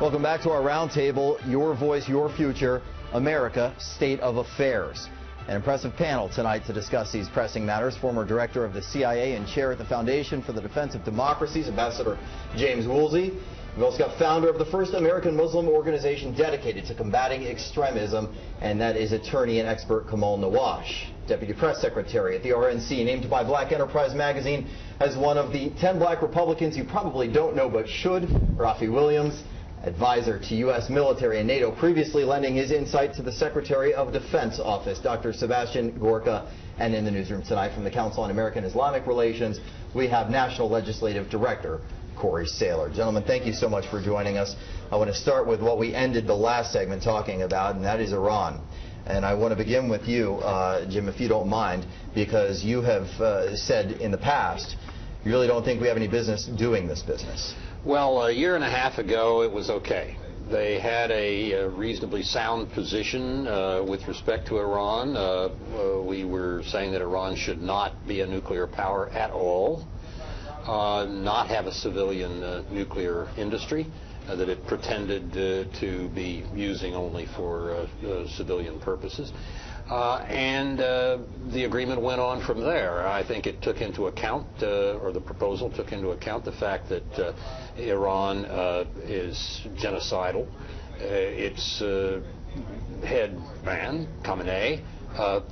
Welcome back to our roundtable, Your Voice, Your Future, America, State of Affairs. An impressive panel tonight to discuss these pressing matters. Former director of the CIA and chair at the Foundation for the Defense of Democracies, Ambassador James Woolsey. We've also got founder of the first American Muslim organization dedicated to combating extremism, and that is attorney and expert Kamal Nawash. Deputy Press Secretary at the RNC, named by Black Enterprise magazine as one of the 10 black Republicans you probably don't know but should, Rafi Williams. Advisor to U.S. military and NATO, previously lending his insight to the Secretary of Defense office, Dr. Sebastian Gorka. And in the newsroom tonight from the Council on American Islamic Relations, we have National Legislative Director Corey Saylor. Gentlemen, thank you so much for joining us. I want to start with what we ended the last segment talking about, and that is Iran. And I want to begin with you, Jim, if you don't mind, because you have said in the past you really don't think we have any business doing this business. Well, a year and a half ago, it was okay. They had a reasonably sound position with respect to Iran. We were saying that Iran should not be a nuclear power at all, not have a civilian nuclear industry that it pretended to be using only for civilian purposes. And the agreement went on from there. I think it took into account, or the proposal took into account, the fact that Iran is genocidal. Its head man, Khamenei,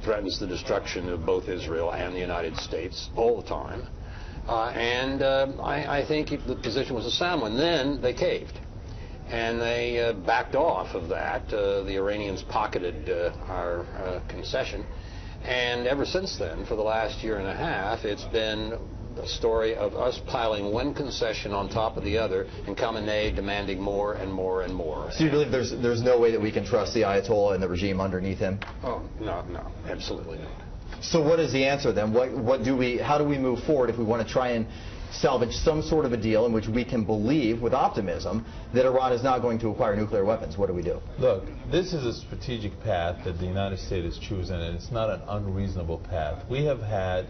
threatens the destruction of both Israel and the United States all the time. And I think the position was a sound one. Then they caved. And they backed off of that. The Iranians pocketed our concession. And ever since then, for the last year and a half, it's been a story of us piling one concession on top of the other, and Khamenei demanding more and more and more. So you believe there's no way that we can trust the Ayatollah and the regime underneath him? Oh, no, absolutely not. So what is the answer then? How do we move forward if we want to try and salvage some sort of a deal in which we can believe with optimism that Iran is not going to acquire nuclear weapons? What do we do? Look, this is a strategic path that the United States has chosen, and it's not an unreasonable path. We have had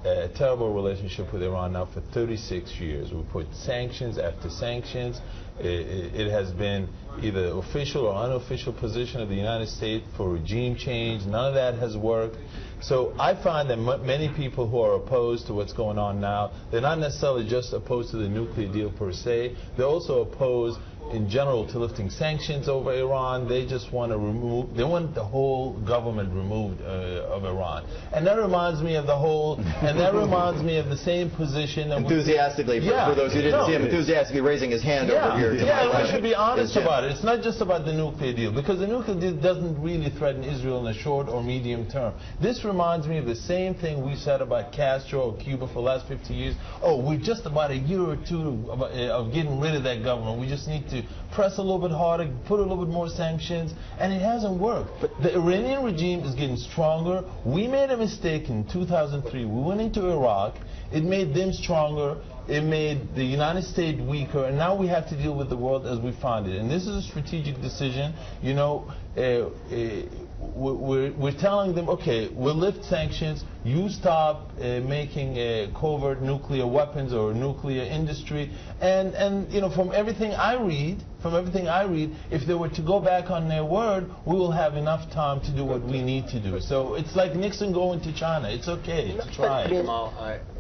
a terrible relationship with Iran now for 36 years. We put sanctions after sanctions. It has been either official or unofficial position of the United States for regime change. None of that has worked. So I find that many people who are opposed to what's going on now, they're not necessarily just opposed to the nuclear deal per se. They're also opposed in general to lifting sanctions over Iran. They just want to they want the whole government removed of Iran. And that reminds me of reminds me of the same position that enthusiastically, for those who didn't see him enthusiastically raising his hand over here. Yeah, we should be honest about it. It's not just about the nuclear deal, because the nuclear deal doesn't really threaten Israel in the short or medium term. This reminds me of the same thing we said about Castro or Cuba for the last 50 years. Oh, we're just about a year or two of getting rid of that government. We just need to press a little bit harder, put a little bit more sanctions, and it hasn't worked. But the Iranian regime is getting stronger. We made a mistake in 2003. We went into Iraq. It made them stronger. It made the United States weaker, and now we have to deal with the world as we find it. And this is a strategic decision. You know, we're telling them, okay, we'll lift sanctions. You stop making covert nuclear weapons or nuclear industry. And you know, from everything I read, if they were to go back on their word, we will have enough time to do what we need to do. So it's like Nixon going to China. It's okay to try.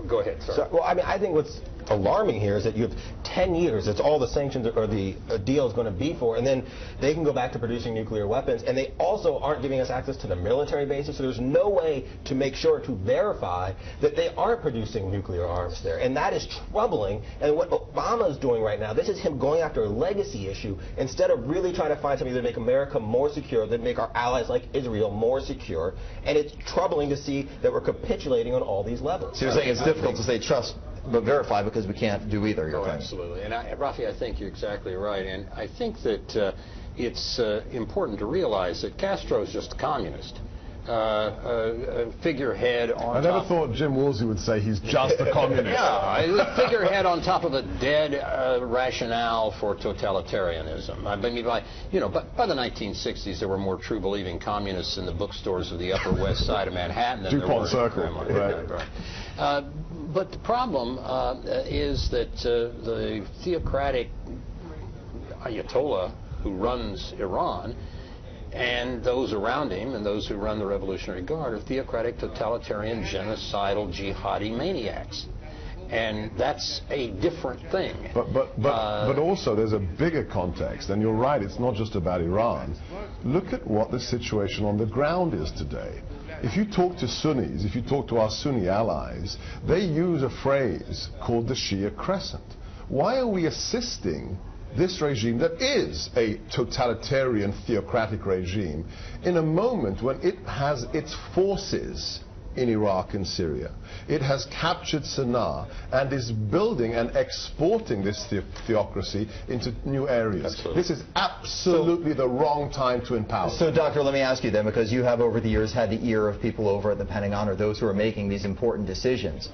Go ahead. Sorry. So, well, I mean, I think what's alarming here is that you have 10 years. It's all the sanctions or the deal is going to be for, and then they can go back to producing nuclear weapons. And they also aren't giving us access to the military bases, so there's no way to make sure to verify that they aren't producing nuclear arms there. And that is troubling. And what Obama is doing right now, this is him going after a legacy issue instead of really trying to find something that make America more secure, that make our allies like Israel more secure. And it's troubling to see that we're capitulating on all these levels. So you're saying it's difficult to say trust but verify, because we can't do either. You're saying. Absolutely. And Rafi, I think you're exactly right. And I think that it's important to realize that Castro is just a communist. A figurehead on I never thought Jim Woolsey would say he's just a communist. Yeah, a figurehead on top of a dead rationale for totalitarianism. I mean, by the 1960s, there were more true-believing communists in the bookstores of the Upper West Side of Manhattan than there were in Circle. Right. But the problem is that the theocratic Ayatollah who runs Iran and those around him and those who run the Revolutionary Guard are theocratic, totalitarian, genocidal, jihadi maniacs. And that's a different thing. But also there's a bigger context, and you're right, it's not just about Iran. Look at what the situation on the ground is today. If you talk to Sunnis, if you talk to our Sunni allies, they use a phrase called the Shia crescent. Why are we assisting this regime that is a totalitarian theocratic regime in a moment when it has its forces in Iraq and Syria? It has captured Sana'a and is building and exporting this theocracy into new areas. Absolutely. This is absolutely the wrong time to empower. So, Doctor, let me ask you then, because you have over the years had the ear of people over at the Pentagon or those who are making these important decisions.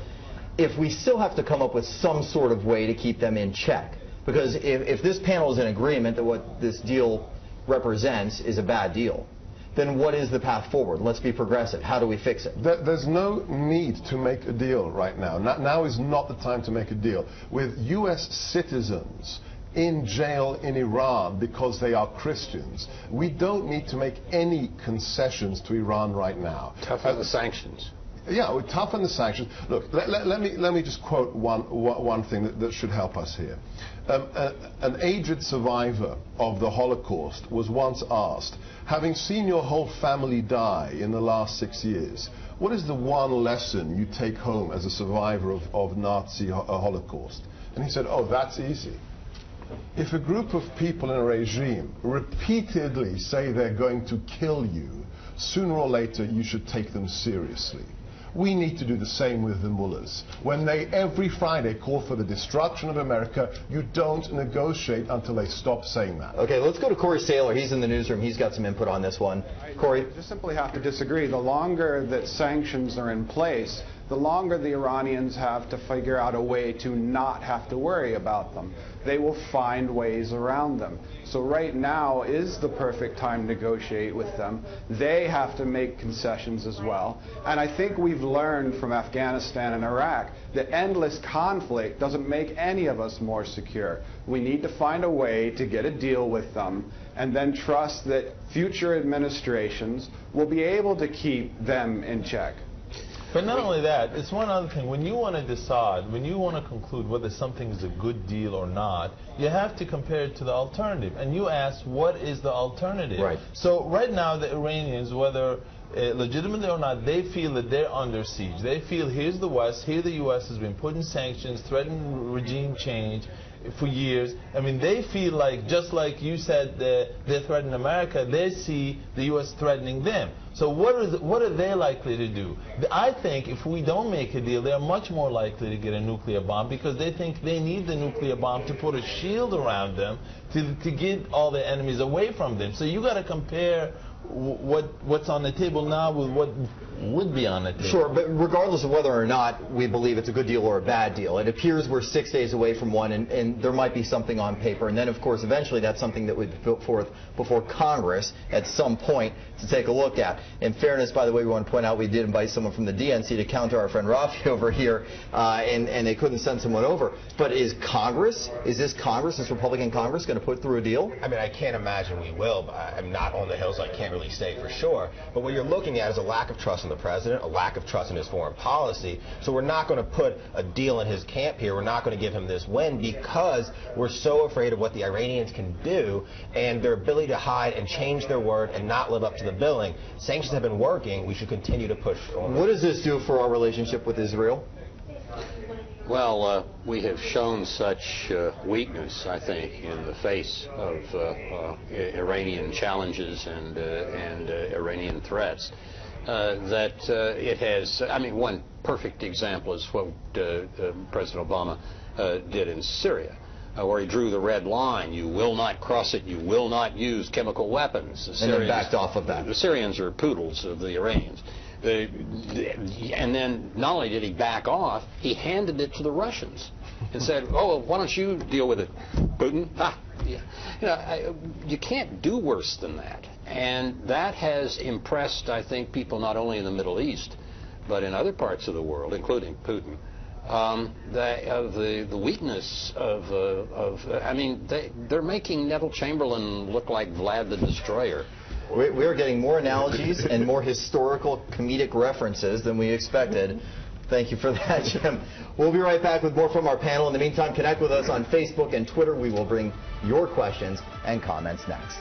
If we still have to come up with some sort of way to keep them in check, because if this panel is in agreement that what this deal represents is a bad deal, then what is the path forward? Let's be progressive. How do we fix it? There's no need to make a deal right now. Now is not the time to make a deal. With U.S. citizens in jail in Iran because they are Christians, we don't need to make any concessions to Iran right now. Toughen the sanctions. Yeah, we toughen the sanctions. Look, let me just quote one thing that should help us here. An aged survivor of the Holocaust was once asked, having seen your whole family die in the last 6 years, what is the one lesson you take home as a survivor of Nazi Holocaust? And he said, oh, that's easy. If a group of people in a regime repeatedly say they're going to kill you, sooner or later you should take them seriously. We need to do the same with the mullahs. When they every Friday call for the destruction of America, you don't negotiate until they stop saying that. Okay, let's go to Corey Saylor. He's in the newsroom. He's got some input on this one. Corey? I just simply have to disagree. The longer that sanctions are in place, the longer the Iranians have to figure out a way to not have to worry about them. They will find ways around them. So right now is the perfect time to negotiate with them. They have to make concessions as well. And I think we've learned from Afghanistan and Iraq that endless conflict doesn't make any of us more secure. We need to find a way to get a deal with them and then trust that future administrations will be able to keep them in check. But not only that, it's one other thing. When you want to decide, when you want to conclude whether something is a good deal or not, you have to compare it to the alternative. And you ask, what is the alternative? Right. So right now, the Iranians, whether legitimately or not, they feel that they're under siege. They feel here's the West, here the U.S. has been putting sanctions, threatening regime change for years. I mean, they feel like, just like you said, they're threatening America, they see the U.S. threatening them. So what are they likely to do? I think if we don't make a deal, they're much more likely to get a nuclear bomb because they think they need the nuclear bomb to put a shield around them to get all their enemies away from them. So you got to compare what's on the table now with what would be on the table. Sure, but regardless of whether or not we believe it's a good deal or a bad deal, it appears we're 6 days away from one, and there might be something on paper. And then, of course, eventually that's something that would be put forth before Congress at some point to take a look at. In fairness, by the way, we want to point out we did invite someone from the DNC to counter our friend Rafi over here, and they couldn't send someone over. But is this Republican Congress, going to put through a deal? I mean, I can't imagine we will. But I'm not on the Hill, so I can't really say for sure. But what you're looking at is a lack of trust in the president, a lack of trust in his foreign policy. So we're not going to put a deal in his camp here. We're not going to give him this win because we're so afraid of what the Iranians can do and their ability to hide and change their word and not live up to the billing. Sanctions have been working. We should continue to push on. What does this do for our relationship with Israel? Well, we have shown such weakness, I think, in the face of Iranian challenges and Iranian threats that it has. I mean, one perfect example is what President Obama did in Syria, where he drew the red line. You will not cross it. You will not use chemical weapons. And then backed off of that. The Syrians are poodles of the Iranians. And then not only did he back off, he handed it to the Russians and said, oh, why don't you deal with it, Putin? You can't do worse than that. And that has impressed, I think, people not only in the Middle East, but in other parts of the world, including Putin, the weakness of I mean, they're making Neville Chamberlain look like Vlad the Destroyer. We are getting more analogies and more historical comedic references than we expected. Thank you for that, Jim. We'll be right back with more from our panel. In the meantime, connect with us on Facebook and Twitter. We will bring your questions and comments next.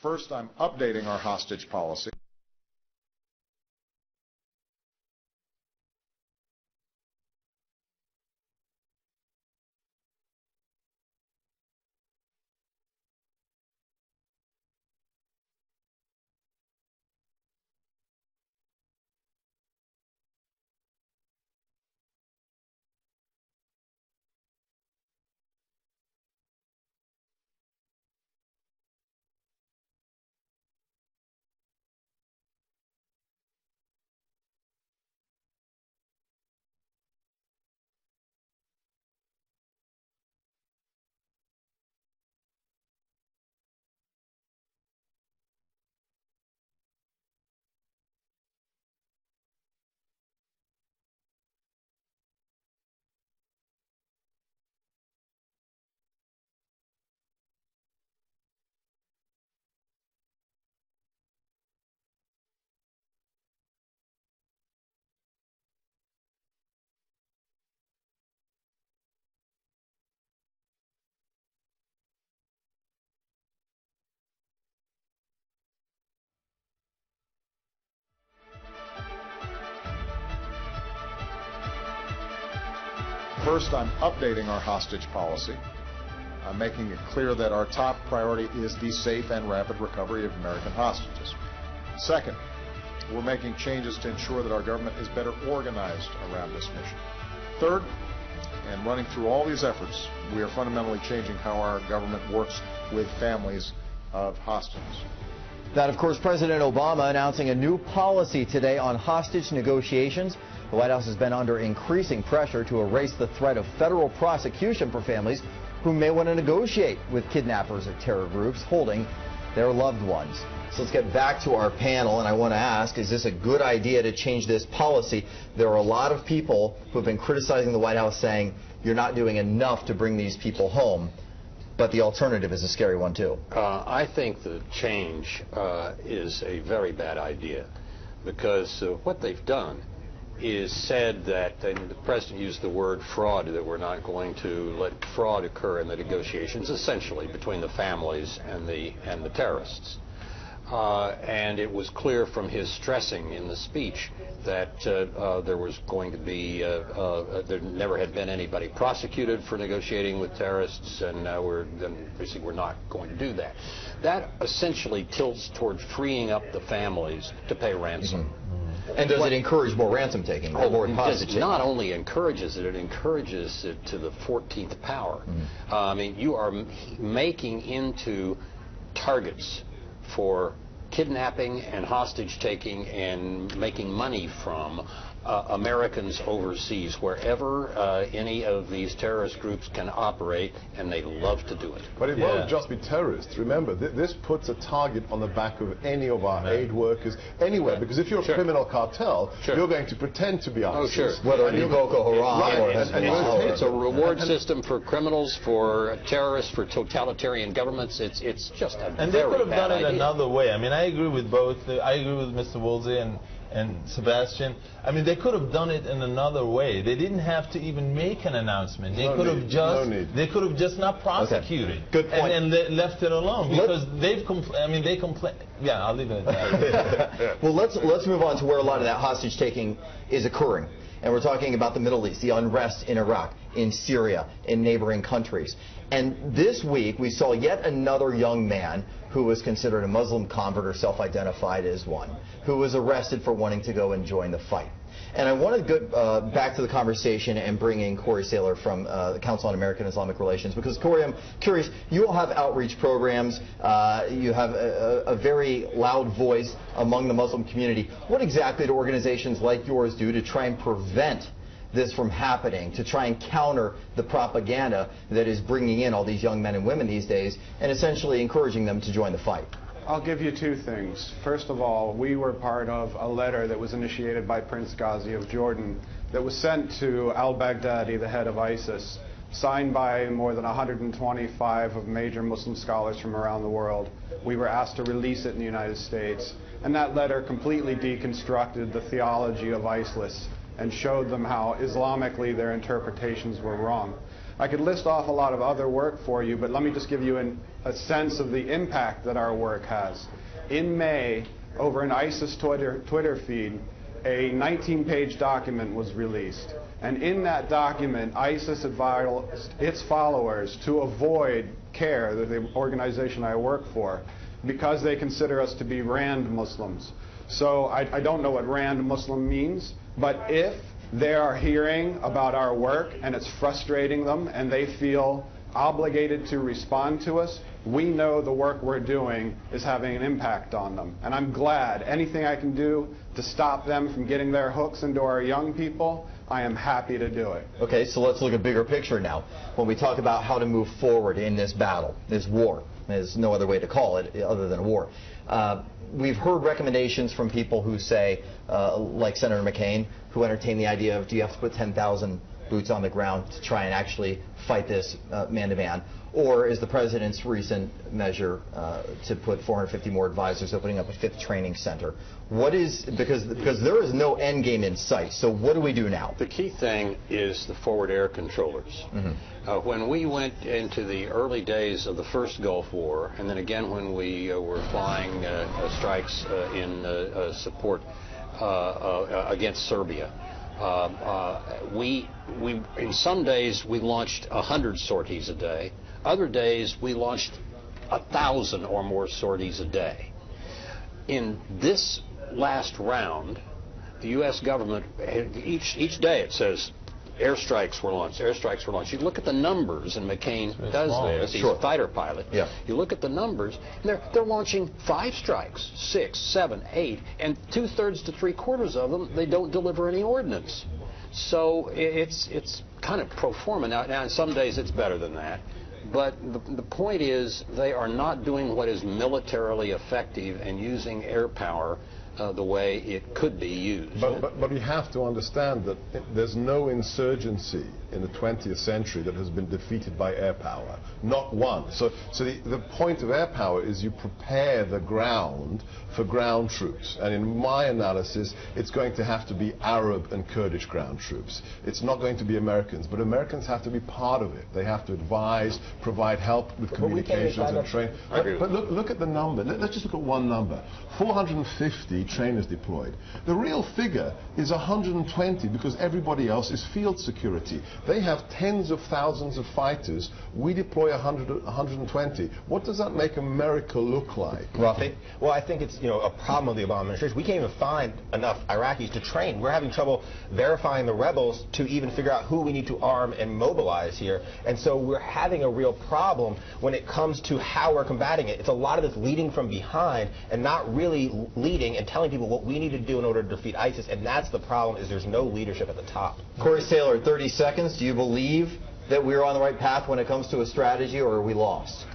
First, I'm updating our hostage policy. First, I'm updating our hostage policy. I'm making it clear that our top priority is the safe and rapid recovery of American hostages. Second, we're making changes to ensure that our government is better organized around this mission. Third, and running through all these efforts, we are fundamentally changing how our government works with families of hostages. That, of course, President Obama announcing a new policy today on hostage negotiations. The White House has been under increasing pressure to erase the threat of federal prosecution for families who may want to negotiate with kidnappers or terror groups holding their loved ones. So let's get back to our panel, and I want to ask, is this a good idea to change this policy? There are a lot of people who have been criticizing the White House, saying you're not doing enough to bring these people home. But the alternative is a scary one, too. I think the change is a very bad idea, because what they've done is said that, and the President used the word fraud, that we're not going to let fraud occur in the negotiations, essentially, between the families and the terrorists. And it was clear from his stressing in the speech that there was going to be, there never had been anybody prosecuted for negotiating with terrorists, and now we're not going to do that. That essentially tilts toward freeing up the families to pay ransom. Mm-hmm. And does it encourage more ransom taking? More hostage taking? Not only encourages it, it encourages it to the 14th power. Mm-hmm. I mean, you are making into targets for kidnapping and hostage taking and making money from Americans overseas, wherever any of these terrorist groups can operate, and they love to do it. But it won't just be terrorists. Remember, this puts a target on the back of any of our aid workers anywhere, because if you're a criminal cartel, you're going to pretend to be ISIS. Whether it be Boko Haram or it's a reward system for criminals, for terrorists, for totalitarian governments. It's just a And they could have done it another way. I mean, I agree with both. I agree with Mr. Woolsey, And Sebastian, I mean, they could have done it in another way. They didn't have to even make an announcement. They could have just they could have just not prosecuted. Good point. And left it alone because they complain. Yeah, I'll leave it at that. Well, let's move on to where a lot of that hostage taking is occurring. And we're talking about the Middle East, the unrest in Iraq, in Syria, in neighboring countries. And this week we saw yet another young man who was considered a Muslim convert or self-identified as one, who was arrested for wanting to go and join the fight. And I want to go back to the conversation and bring in Corey Saylor from the Council on American Islamic Relations, because, Corey, I'm curious, you all have outreach programs, you have a very loud voice among the Muslim community. What exactly do organizations like yours do to try and prevent this from happening, to try and counter the propaganda that is bringing in all these young men and women these days and essentially encouraging them to join the fight? I'll give you two things. First of all, we were part of a letter that was initiated by Prince Ghazi of Jordan that was sent to al-Baghdadi, the head of ISIS, signed by more than 125 of major Muslim scholars from around the world. We were asked to release it in the United States. And that letter completely deconstructed the theology of ISIS and showed them how Islamically their interpretations were wrong. I could list off a lot of other work for you, but let me just give you a sense of the impact that our work has. In May, over an ISIS Twitter feed, a 19-page document was released. And in that document, ISIS advised its followers to avoid CARE, the organization I work for, because they consider us to be Rand Muslims. So I don't know what Rand Muslim means, but if they are hearing about our work and it's frustrating them and they feel obligated to respond to us, we know the work we're doing is having an impact on them. And I'm glad anything I can do to stop them from getting their hooks into our young people, I am happy to do it. Okay, so let's look at bigger picture now. When we talk about how to move forward in this battle, this war, there's no other way to call it other than a war. We've heard recommendations from people who say, like Senator McCain, who entertain the idea of, do you have to put 10,000 boots on the ground to try and actually fight this man-to-man? Or is the president's recent measure to put 450 more advisors, opening up a 5th training center? What is, because there is no end game in sight, so what do we do now? The key thing is the forward air controllers. When we went into the early days of the first Gulf War, and then again when we were flying strikes in support against Serbia, in some days we launched 100 sorties a day. Other days we launched 1,000 or more sorties a day. In this last round, the U.S. government, each day it says airstrikes were launched, airstrikes were launched. You look at the numbers, and McCain does this, he's a fighter pilot. Yeah. You look at the numbers, and they're launching 5 strikes, 6, 7, 8, and 2/3 to 3/4 of them, they don't deliver any ordnance. So it's kind of pro forma. Now, some days it's better than that. But the point is, they are not doing what is militarily effective and using air power the way it could be used. But we have to understand that there's no insurgency in the 20th century that has been defeated by air power. Not one. So the point of air power is you prepare the ground for ground troops. And in my analysis, it's going to have to be Arab and Kurdish ground troops. It's not going to be Americans. But Americans have to be part of it. They have to advise, provide help with communications and training. But look at the number. Let's just look at one number. 450 trainers deployed. The real figure is 120 because everybody else is field security. They have tens of thousands of fighters. We deploy 120. What does that make America look like? Rafi? Well, I think it's a problem of the Obama administration. We can't even find enough Iraqis to train. We're having trouble verifying the rebels to even figure out who we need to arm and mobilize here. And so we're having a real problem when it comes to how we're combating it. It's a lot of this leading from behind and not really leading and telling people what we need to do in order to defeat ISIS. And that's the problem, is there's no leadership at the top. Corey Saylor, 30 seconds. Do you believe that we're on the right path when it comes to a strategy, or are we lost?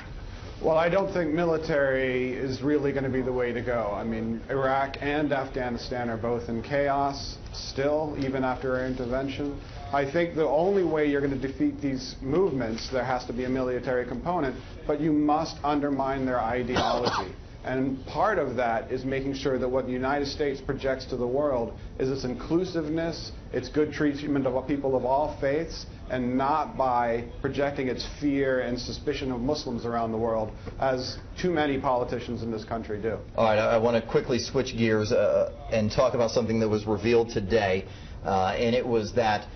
Well, I don't think military is really going to be the way to go. I mean, Iraq and Afghanistan are both in chaos still, even after our intervention. I think the only way you're going to defeat these movements, there has to be a military component, but you must undermine their ideology. And part of that is making sure that what the United States projects to the world is its inclusiveness, its good treatment of people of all faiths, and not by projecting its fear and suspicion of Muslims around the world, as too many politicians in this country do. All right, I want to quickly switch gears and talk about something that was revealed today, and it was that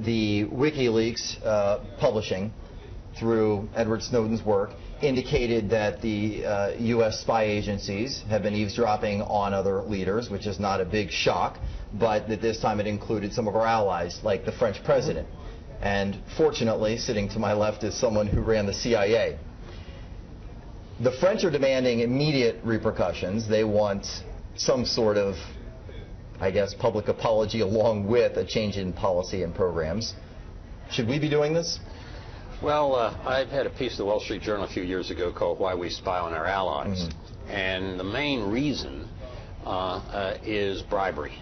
the WikiLeaks publishing, through Edward Snowden's work, indicated that the U.S. spy agencies have been eavesdropping on other leaders, which is not a big shock, but that this time it included some of our allies, like the French president. And fortunately, sitting to my left is someone who ran the CIA. The French are demanding immediate repercussions. They want some sort of, I guess, public apology along with a change in policy and programs. Should we be doing this? Well, I had a piece of the Wall Street Journal a few years ago called Why We Spy on Our Allies. And the main reason is bribery.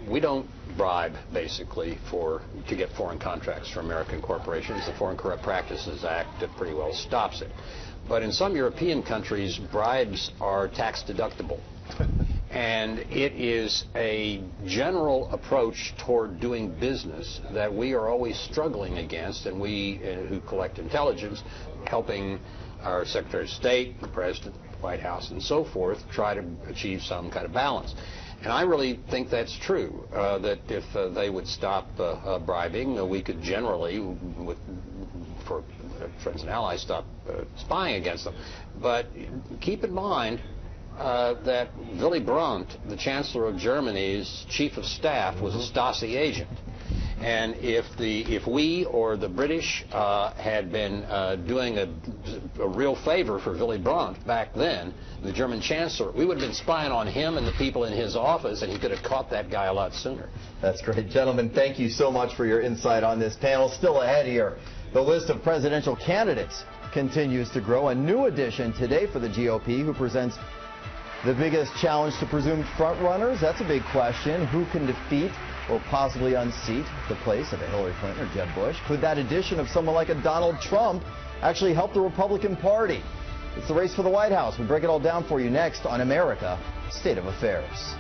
We don't bribe, basically, to get foreign contracts for American corporations. The Foreign Corrupt Practices Act pretty well stops it. But in some European countries, bribes are tax deductible. And it is a general approach toward doing business that we are always struggling against, and we who collect intelligence, helping our Secretary of State, the President, the White House, and so forth, try to achieve some kind of balance. And I really think that's true, that if they would stop bribing, we could generally, for friends and allies, stop spying against them. But keep in mind that Willy Brandt, the Chancellor of Germany's Chief of Staff, was a Stasi agent. And if we or the British had been doing a real favor for Willy Brandt back then, the German Chancellor, we would have been spying on him and the people in his office, and he could have caught that guy a lot sooner. That's great. Gentlemen, thank you so much for your insight on this panel. Still ahead here, the list of presidential candidates continues to grow. A new addition today for the GOP, who presents the biggest challenge to presumed frontrunners. That's a big question. Who can defeat or possibly unseat the place of a Hillary Clinton or Jeb Bush? Could that addition of someone like a Donald Trump actually help the Republican Party? It's the race for the White House. We break it all down for you next on America, State of Affairs.